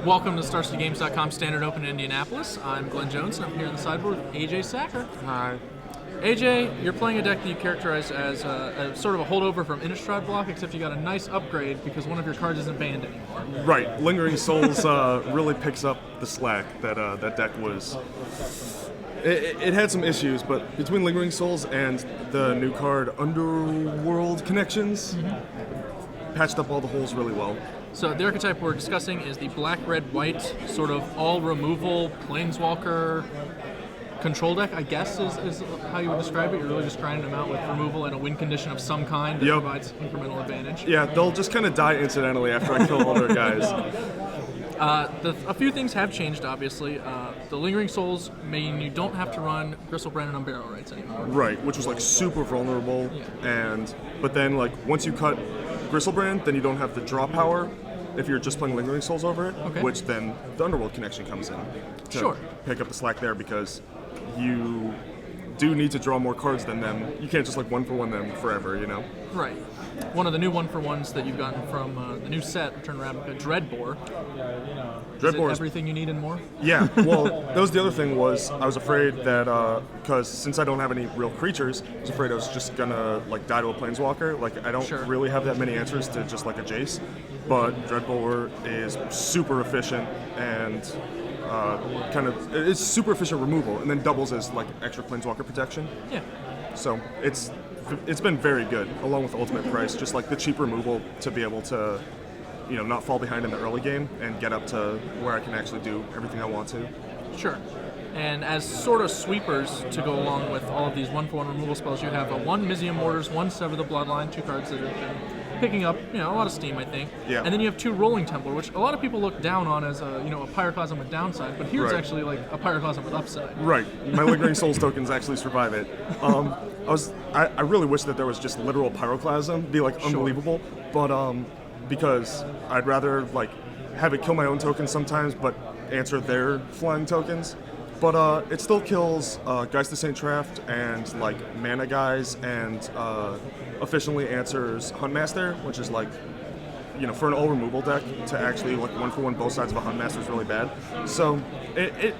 Welcome to StarCityGames.com Standard Open in Indianapolis. I'm Glenn Jones, and I'm here in the sideboard with AJ Sacher. Hi. AJ, you're playing a deck that you characterize as a sort of a holdover from Innistrad block, except you got a nice upgrade because one of your cards isn't banned anymore. Right. Lingering Souls really picks up the slack that that deck was. It had some issues, but between Lingering Souls and the new card Underworld Connections, patched up all the holes really well. So the archetype we're discussing is the black, red, white, sort of all removal planeswalker control deck, I guess is how you would describe it. You're really just grinding them out with removal and a win condition of some kind that provides incremental advantage. Yeah, they'll just kind of die incidentally after I kill all their guys. A few things have changed, obviously. The Lingering Souls mean you don't have to run Gristlebrand and Unbarrow Rights anymore. Right, which was like super vulnerable, but then like once you cut Gristlebrand, then you don't have the draw power if you're just playing Lingering Souls over it, which then the Underworld Connection comes in to pick up the slack there because you do need to draw more cards than them. You can't just like one-for-one them forever, you know? Right. One of the new one-for-ones that you've gotten from the new set, Return Ravnica, Dreadbore. Dreadbore is everything you need and more? Yeah, well, that was the other thing was I was afraid that, because since I don't have any real creatures, I was afraid I was just gonna like die to a Planeswalker. Like, I don't really have that many answers to just like a Jace, but Dreadbore is super efficient and it's super efficient removal and then doubles as like extra Planeswalker protection. Yeah. So it's been very good, along with ultimate price, just like the cheap removal to be able to, you know, not fall behind in the early game and get up to where I can actually do everything I want to. Sure. And as sort of sweepers to go along with all of these one-for-one removal spells, you have one Mizium Mortars, one Sever the Bloodline, two cards that have been picking up, a lot of steam, I think. Yeah. And then you have two Rolling Templar, which a lot of people look down on as a Pyroclasm with downside, but here it's actually like a Pyroclasm with upside. Right. My Lingering Souls tokens actually survive it. I really wish that there was just literal Pyroclasm, be like unbelievable, but because I'd rather like have it kill my own tokens sometimes, but answer their flying tokens. But it still kills Geist of St. Traft and like mana guys, and efficiently answers Huntmaster, which is like, for an all removal deck to actually like one-for-one both sides of a Huntmaster is really bad. So it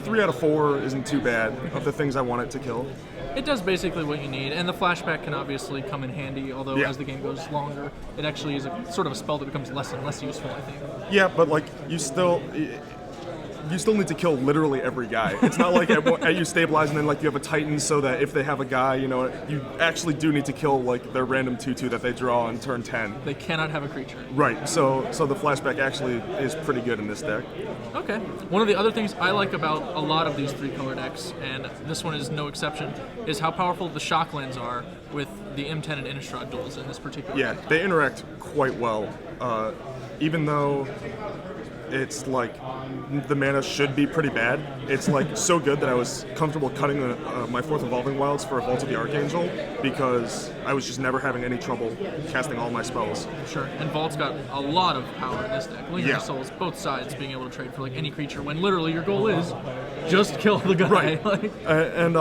3 out of 4 isn't too bad of the things I want it to kill. It does basically what you need, and the flashback can obviously come in handy, although as the game goes longer, it actually is a sort of a spell that becomes less and less useful, I think. Yeah, but like you still need to kill literally every guy. It's not like you stabilize and then like you have a Titan so that if they have a guy, you actually do need to kill like their random 2/2 that they draw on turn 10. They cannot have a creature. Right, so the flashback actually is pretty good in this deck. Okay. One of the other things I like about a lot of these 3-color decks, and this one is no exception, is how powerful the Shocklands are with the M10 and Innistrad duels in this particular deck. Yeah, they interact quite well, even though it's like the mana should be pretty bad. It's like so good that I was comfortable cutting my 4th Evolving Wilds for a Vault of the Archangel because I was just never having any trouble casting all my spells. Sure, and Vault's got a lot of power in this deck. Lingering Souls, both sides being able to trade for like any creature when literally your goal is just kill the guy. Right. And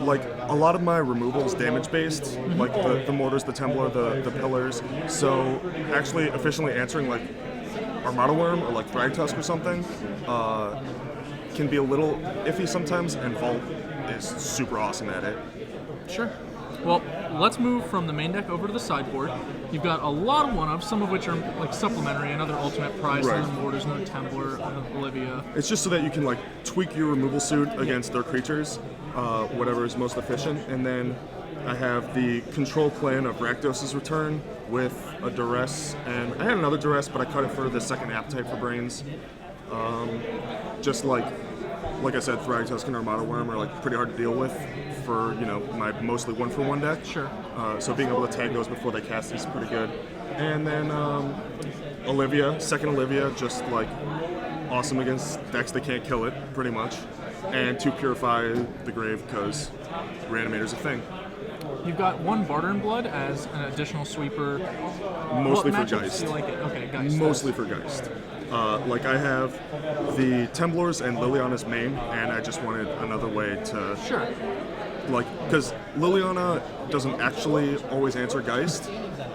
like a lot of my removals damage based, like the Mortars, the Templar, the Pillars. So actually efficiently answering like Armada Worm or like Thragtusk or something can be a little iffy sometimes, and Vault is super awesome at it. Sure. Well, let's move from the main deck over to the sideboard. You've got a lot of one-ups, some of which are like supplementary, another ultimate prize, another Mortars, another Templar, another Olivia. It's just so that you can like tweak your removal suit against their creatures, whatever is most efficient, and then I have the control plan of Rakdos' Return with a Duress, and I had another Duress, but I cut it for the second Appetite for Brains. Just like I said, Thragtusk and Armada Worm are like pretty hard to deal with for my mostly one-for-one deck. Sure. So being able to tag those before they cast is pretty good. And then Olivia, second Olivia, just like awesome against decks that can't kill it, pretty much. And to purify the grave because Reanimator's a thing. You've got one Barter in Blood as an additional sweeper. Mostly for Geist. Do you like it? Okay, Geist. Mostly for Geist. Like I have the Temblars and Liliana's main, and I just wanted another way to like, because Liliana doesn't actually always answer Geist.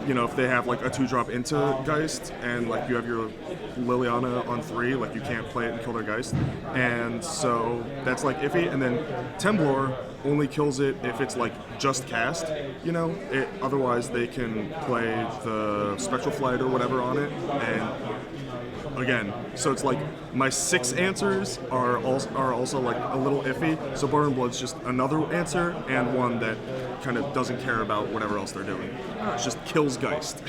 You know, if they have like a 2-drop into Geist and like you have your Liliana on 3, like you can't play it and kill their Geist, and so that's like iffy. And then Temblor only kills it if it's like just cast. You know, otherwise they can play the Spectral Flight or whatever on it, and again, so it's like my 6 answers are also like a little iffy. So Bar and Blood's just another answer and one that kind of doesn't care about whatever else they're doing. It just kills Geist.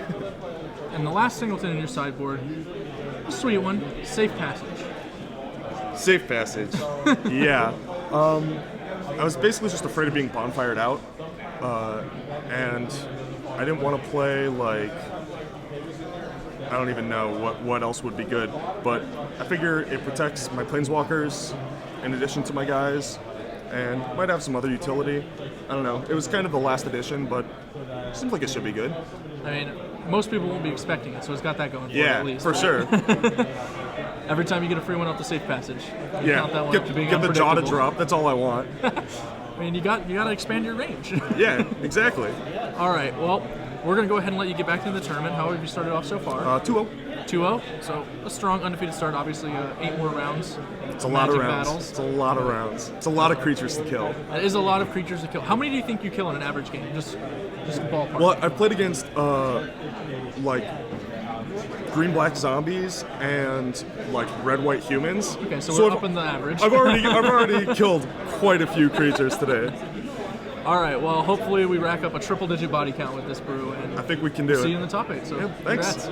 And the last singleton in your sideboard, a sweet one, Safe Passage. Safe Passage. Yeah. I was basically just afraid of being bonfired out, and I didn't want to play like, I don't even know what else would be good, but I figure it protects my planeswalkers in addition to my guys, and might have some other utility. I don't know. It was kind of the last edition, but it seems like it should be good. I mean, most people won't be expecting it, so it's got that going for it at least. Yeah, for sure. Every time you get a free one off the Safe Passage, you Yeah, count that one up to being get the jaw to unpredictable. drop. That's all I want. I mean, you got to expand your range. Yeah, exactly. All right, well, we're going to go ahead and let you get back to the tournament. How have you started off so far? 2-0. 2-0, so a strong undefeated start. Obviously, 8 more rounds. It's a lot of Magic rounds. battles. It's a lot of rounds. It's a lot of creatures to kill. That is a lot of creatures to kill. How many do you think you kill in an average game? Just ballpark. Well, I've played against like green-black zombies and like red-white humans. Okay, so we're up in the average. I've already killed quite a few creatures today. All right, well, hopefully we rack up a triple-digit body count with this brew, and I think we can do see it. you in the top 8. So, Thanks. congrats.